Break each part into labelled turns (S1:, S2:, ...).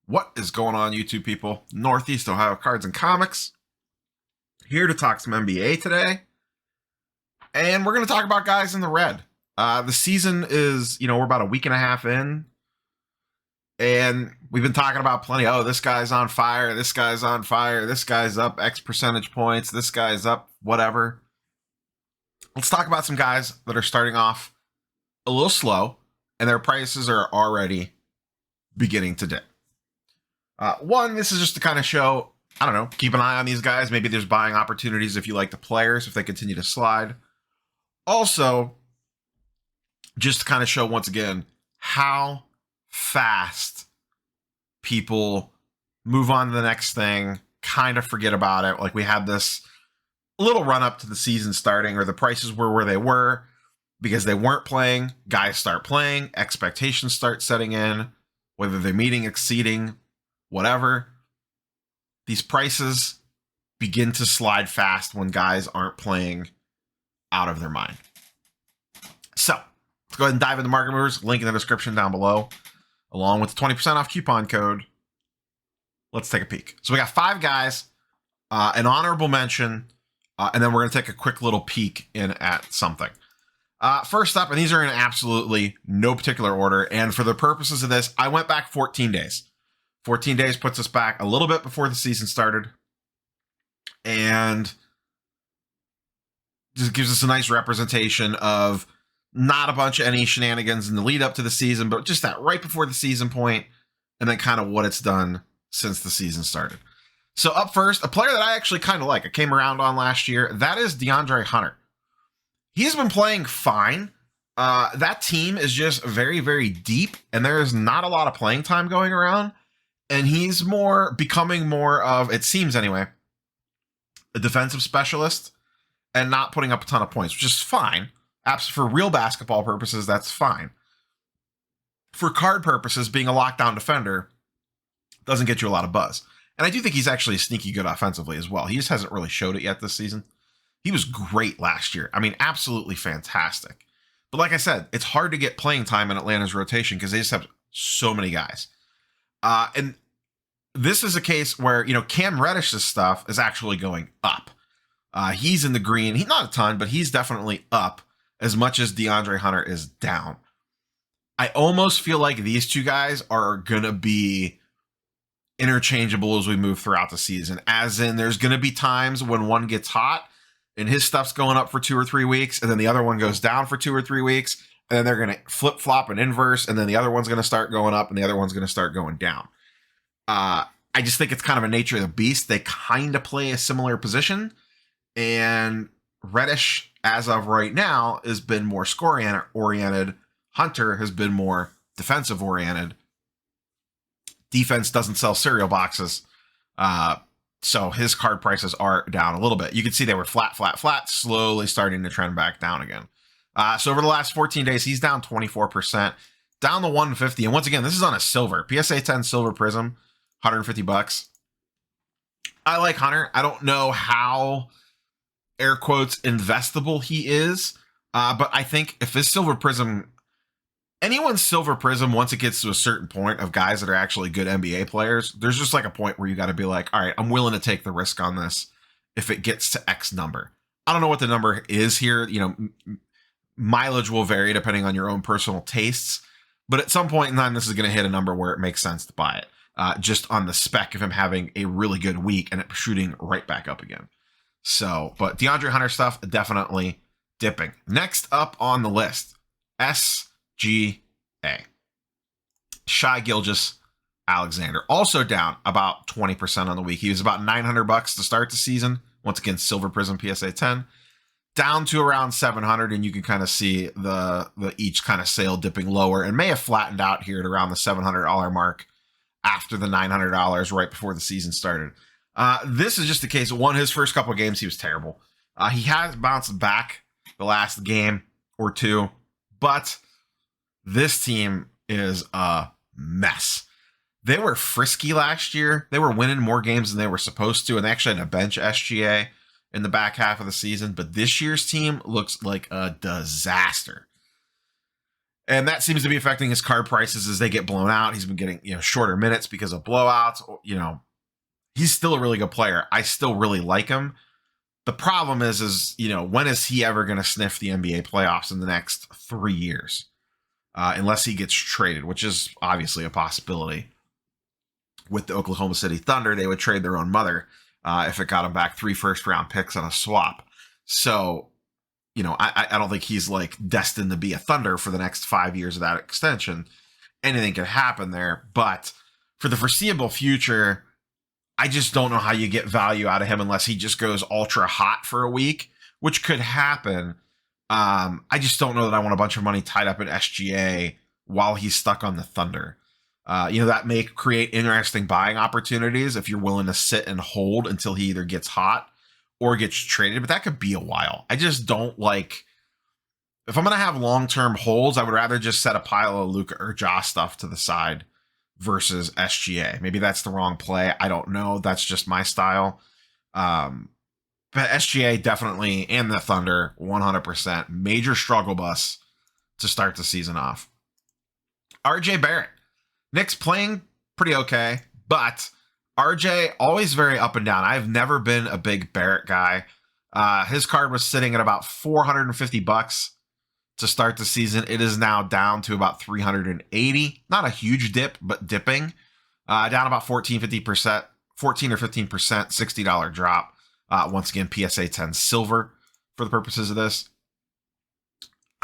S1: What is going on, YouTube people? Northeast Ohio Cards and Comics. Here to talk some NBA today. And we're going to talk about guys in the red. The season is, we're about a week and a half in. And we've been talking about plenty. Oh, this guy's on fire. This guy's on fire. This guy's up X percentage points. This guy's up whatever. Let's talk about some guys that are starting off a little slow. And their prices are already beginning to dip. One, this is just to kind of show, I don't know, keep an eye on these guys. Maybe there's buying opportunities if you like the players, if they continue to slide. Also, just to kind of show once again how fast people move on to the next thing, kind of forget about it. Like we had this little run up to the season starting, or the prices were where they were because they weren't playing. Guys start playing, expectations start setting in, whether they're meeting, exceeding, whatever. These prices begin to slide fast when guys aren't playing out of their mind. So let's go ahead and dive into market movers. Link in the description down below, along with the 20% off coupon code. Let's take a peek. So we got 5 guys, an honorable mention, and then we're going to take a quick little peek in at something. First up, and these are in absolutely no particular order, and for the purposes of this, I went back 14 days. 14 days puts us back a little bit before the season started, and just gives us a nice representation of not a bunch of any shenanigans in the lead up to the season, but just that right before the season point, and then kind of what it's done since the season started. So up first, a player that I actually kind of like, I came around on last year, that is DeAndre Hunter. He's been playing fine. That team is just very, very deep, and there is not a lot of playing time going around. And he's becoming more of, it seems anyway, a defensive specialist and not putting up a ton of points, which is fine. For real basketball purposes, that's fine. For card purposes, being a lockdown defender doesn't get you a lot of buzz. And I do think he's actually sneaky good offensively as well. He just hasn't really showed it yet this season. He was great last year. I mean, absolutely fantastic. But like I said, it's hard to get playing time in Atlanta's rotation because they just have so many guys. And this is a case where, Cam Reddish's stuff is actually going up. He's in the green. He's not a ton, but he's definitely up as much as DeAndre Hunter is down. I almost feel like these two guys are going to be interchangeable as we move throughout the season. As in, there's going to be times when one gets hot and his stuff's going up for 2 or 3 weeks, and then the other one goes down for 2 or 3 weeks, and then they're going to flip-flop an inverse, and then the other one's going to start going up, and the other one's going to start going down. I just think it's kind of a nature of the beast. They kind of play a similar position, and Reddish, as of right now, has been more score-oriented. Hunter has been more defensive-oriented. Defense doesn't sell cereal boxes, so his card prices are down a little bit. You can see they were flat, slowly starting to trend back down again. So over the last 14 days, he's down 24%, down to 150. And once again, this is on a silver. PSA 10 silver prism, $150. I like Hunter. I don't know how, air quotes, investable he is. But I think if this silver prism, anyone's silver prism, once it gets to a certain point of guys that are actually good NBA players, there's just like a point where you got to be like, all right, I'm willing to take the risk on this if it gets to X number. I don't know what the number is here. Mileage will vary depending on your own personal tastes, but at some point in time, this is going to hit a number where it makes sense to buy it, just on the spec of him having a really good week and it shooting right back up again. So, but DeAndre Hunter stuff, definitely dipping. Next up on the list, SGA. Shai Gilgeous-Alexander, also down about 20% on the week. He was about $900 to start the season. Once again, Silver Prism PSA 10. Down to around 700, and you can kind of see the each kind of sale dipping lower and may have flattened out here at around the $700 mark after the $900 right before the season started. This is just the case. One, his first couple of games, he was terrible. He has bounced back the last game or two, but this team is a mess. They were frisky last year. They were winning more games than they were supposed to, and they actually had to bench SGA in the back half of the season. But this year's team looks like a disaster. And that seems to be affecting his card prices as they get blown out. He's been getting, shorter minutes because of blowouts. He's still a really good player. I still really like him. The problem is when is he ever going to sniff the NBA playoffs in the next 3 years? Unless he gets traded, which is obviously a possibility. With the Oklahoma City Thunder, they would trade their own mother if it got him back 3 first-round picks on a swap. So, I don't think he's like destined to be a Thunder for the next 5 years of that extension. Anything could happen there. But for the foreseeable future, I just don't know how you get value out of him unless he just goes ultra hot for a week, which could happen. I just don't know that I want a bunch of money tied up in SGA while he's stuck on the Thunder. That may create interesting buying opportunities if you're willing to sit and hold until he either gets hot or gets traded, but that could be a while. I just don't like, if I'm going to have long-term holds, I would rather just set a pile of Luka or Ja stuff to the side versus SGA. Maybe that's the wrong play. I don't know. That's just my style. But SGA definitely, and the Thunder, 100%. Major struggle bus to start the season off. RJ Barrett. Knicks playing pretty okay, but RJ always very up and down. I've never been a big Barrett guy. His card was sitting at about $450 to start the season. It is now down to about $380. Not a huge dip, but dipping. Down about 14 or 15%, $60 drop. Once again, PSA 10 silver for the purposes of this.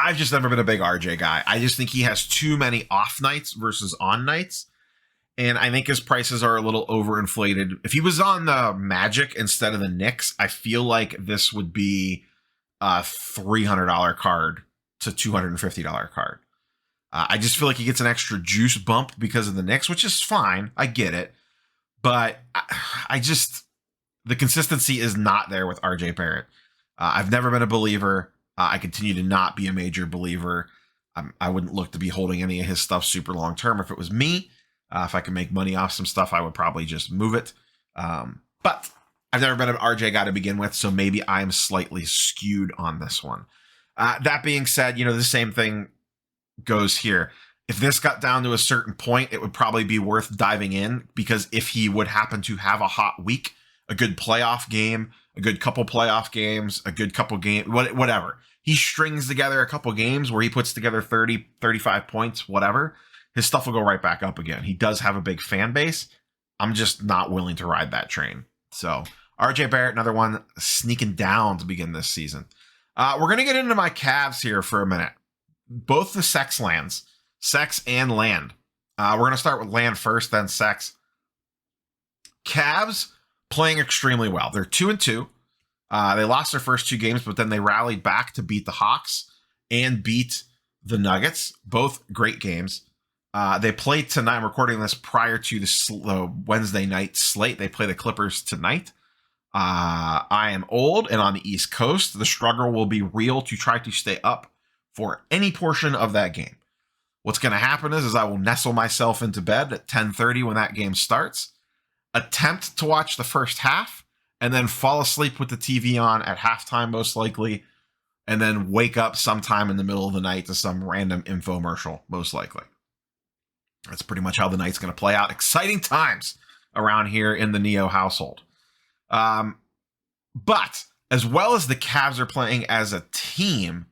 S1: I've just never been a big RJ guy. I just think he has too many off nights versus on nights. And I think his prices are a little overinflated. If he was on the Magic instead of the Knicks, I feel like this would be a $300 card to $250 card. I just feel like he gets an extra juice bump because of the Knicks, which is fine. I get it. But the consistency is not there with RJ Barrett. I've never been a believer. I continue to not be a major believer. I wouldn't look to be holding any of his stuff super long term. If it was me, if I could make money off some stuff, I would probably just move it. But I've never been an RJ guy to begin with, so maybe I'm slightly skewed on this one. That being said, the same thing goes here. If this got down to a certain point, it would probably be worth diving in, because if he would happen to have a hot week, a good playoff game, a good couple playoff games, a good couple games, whatever. He strings together a couple games where he puts together 30, 35 points, whatever. His stuff will go right back up again. He does have a big fan base. I'm just not willing to ride that train. So RJ Barrett, another one sneaking down to begin this season. We're going to get into my Cavs here for a minute. Both the Sex and Land. We're going to start with Land first, then Sex. Cavs playing extremely well. They're 2-2. They lost their first 2 games, but then they rallied back to beat the Hawks and beat the Nuggets. Both great games. They play tonight. I'm recording this prior to the Wednesday night slate. They play the Clippers tonight. I am old and on the East Coast. The struggle will be real to try to stay up for any portion of that game. What's going to happen is I will nestle myself into bed at 10:30 when that game starts, attempt to watch the first half, and then fall asleep with the TV on at halftime, most likely, and then wake up sometime in the middle of the night to some random infomercial, most likely. That's pretty much how the night's going to play out. Exciting times around here in the Neo household. But as well as the Cavs are playing as a team,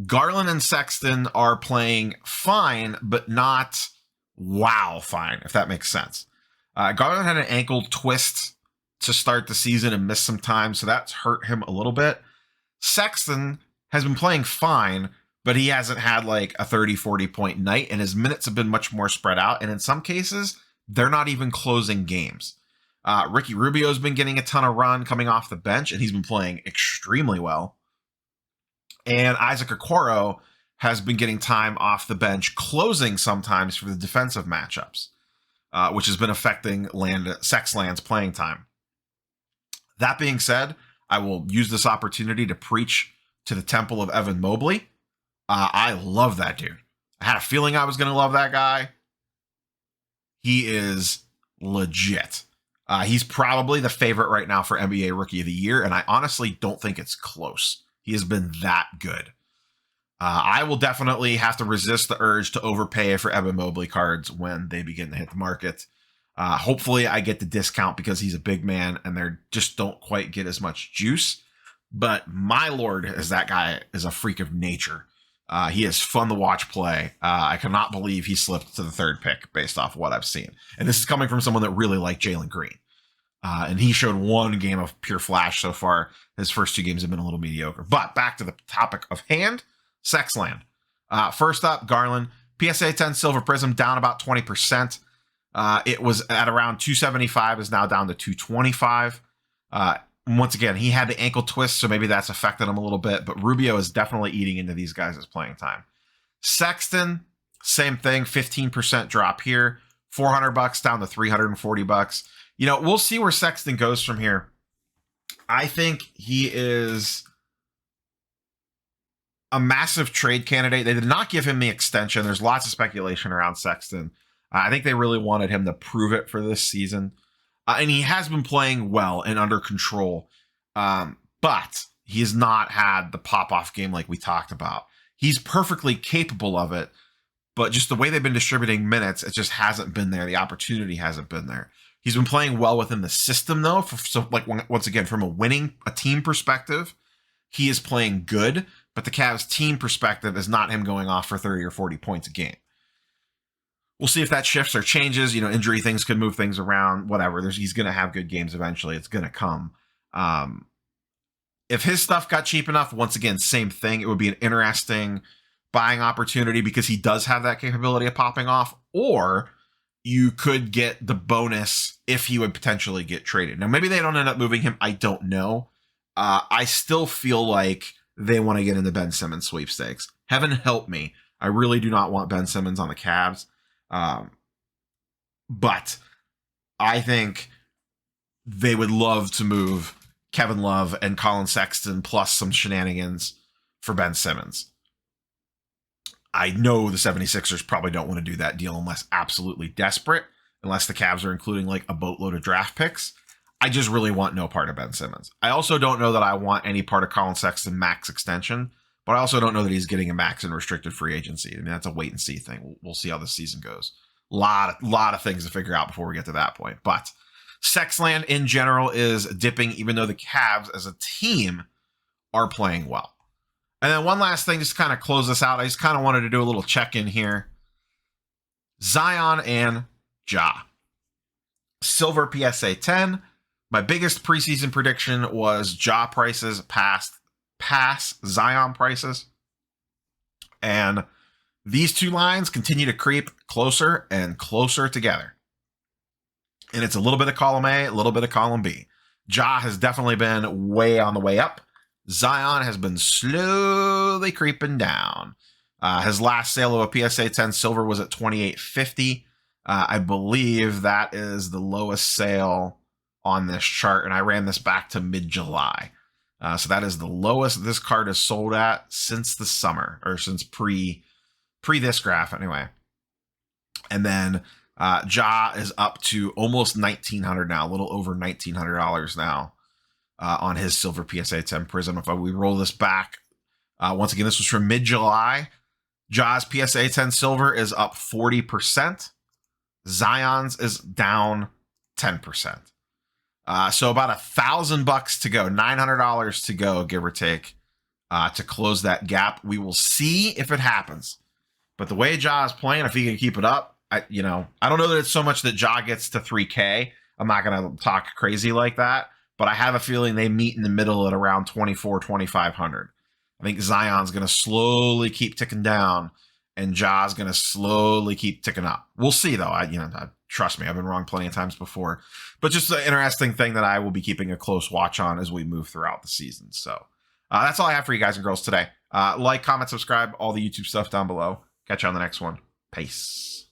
S1: Garland and Sexton are playing fine, but not wow fine, if that makes sense. Garland had an ankle twist to start the season and missed some time, so that's hurt him a little bit. Sexton has been playing fine, but he hasn't had like a 30, 40-point night, and his minutes have been much more spread out, and in some cases, they're not even closing games. Ricky Rubio's been getting a ton of run coming off the bench, and he's been playing extremely well. And Isaac Okoro has been getting time off the bench, closing sometimes for the defensive matchups, which has been affecting Sexland's playing time. That being said, I will use this opportunity to preach to the temple of Evan Mobley. I love that dude. I had a feeling I was going to love that guy. He is legit. He's probably the favorite right now for NBA Rookie of the Year, and I honestly don't think it's close. He has been that good. I will definitely have to resist the urge to overpay for Evan Mobley cards when they begin to hit the market. Hopefully I get the discount because he's a big man and they just don't quite get as much juice. But my lord, is that guy is a freak of nature. He is fun to watch play. I cannot believe he slipped to the 3rd pick based off of what I've seen. And this is coming from someone that really liked Jalen Green. And he showed one game of pure flash so far. His first 2 games have been a little mediocre. But back to the topic of hand, Sexland. First up, Garland. PSA 10 Silver Prism down about 20%. It was at around 275, is now down to 225. Once again, he had the ankle twist, so maybe that's affected him a little bit, but Rubio is definitely eating into these guys' playing time. Sexton, same thing, 15% drop here, $400 down to $340. You know, we'll see where Sexton goes from here. I think he is a massive trade candidate. They did not give him the extension. There's lots of speculation around Sexton. I think they really wanted him to prove it for this season. And he has been playing well and under control. But he has not had the pop-off game like we talked about. He's perfectly capable of it, but just the way they've been distributing minutes, it just hasn't been there. The opportunity hasn't been there. He's been playing well within the system, though. So, like, once again, from a team perspective, he is playing good, but the Cavs team perspective is not him going off for 30 or 40 points a game. We'll see if that shifts or changes. You know, injury things could move things around, whatever. He's going to have good games eventually. It's going to come. If his stuff got cheap enough, once again, same thing. It would be an interesting buying opportunity because he does have that capability of popping off. Or you could get the bonus if he would potentially get traded. Now, maybe they don't end up moving him. I don't know. I still feel like they want to get in the Ben Simmons sweepstakes. Heaven help me. I really do not want Ben Simmons on the Cavs. But I think they would love to move Kevin Love and Colin Sexton plus some shenanigans for Ben Simmons. I know the 76ers probably don't want to do that deal unless absolutely desperate, unless the Cavs are including like a boatload of draft picks. I just really want no part of Ben Simmons. I also don't know that I want any part of Colin Sexton max extension, but I also don't know that he's getting a max in restricted free agency. I mean, that's a wait and see thing. We'll see how this season goes. Lot of things to figure out before we get to that point. But Sexland in general is dipping, even though the Cavs as a team are playing well. And then one last thing, just to kind of close this out. I just kind of wanted to do a little check-in here. Zion and Ja. Silver PSA 10. My biggest preseason prediction was Ja prices pass Zion prices. And these two lines continue to creep closer and closer together. And it's a little bit of column A, a little bit of column B. Ja has definitely been way on the way up. Zion has been slowly creeping down. His last sale of a PSA 10 silver was at $28.50. I believe that is the lowest sale on this chart, and I ran this back to mid-July. So that is the lowest this card is sold at since the summer, or since pre this graph anyway. And then Ja is up to almost $1,900 now, a little over $1,900 now on his silver PSA 10 Prism. If we roll this back, once again, this was from mid-July. Ja's PSA 10 silver is up 40%. Zion's is down 10%. So about $1,000 to go, $900 to go, give or take, to close that gap. We will see if it happens. But the way Ja is playing, if he can keep it up, I don't know that it's so much that Ja gets to 3K. I'm not going to talk crazy like that, but I have a feeling they meet in the middle at around 2,500. I think Zion's going to slowly keep ticking down, and Ja's going to slowly keep ticking up. We'll see, though. Trust me, I've been wrong plenty of times before. But just an interesting thing that I will be keeping a close watch on as we move throughout the season. So that's all I have for you guys and girls today. Like, comment, subscribe, all the YouTube stuff down below. Catch you on the next one. Peace.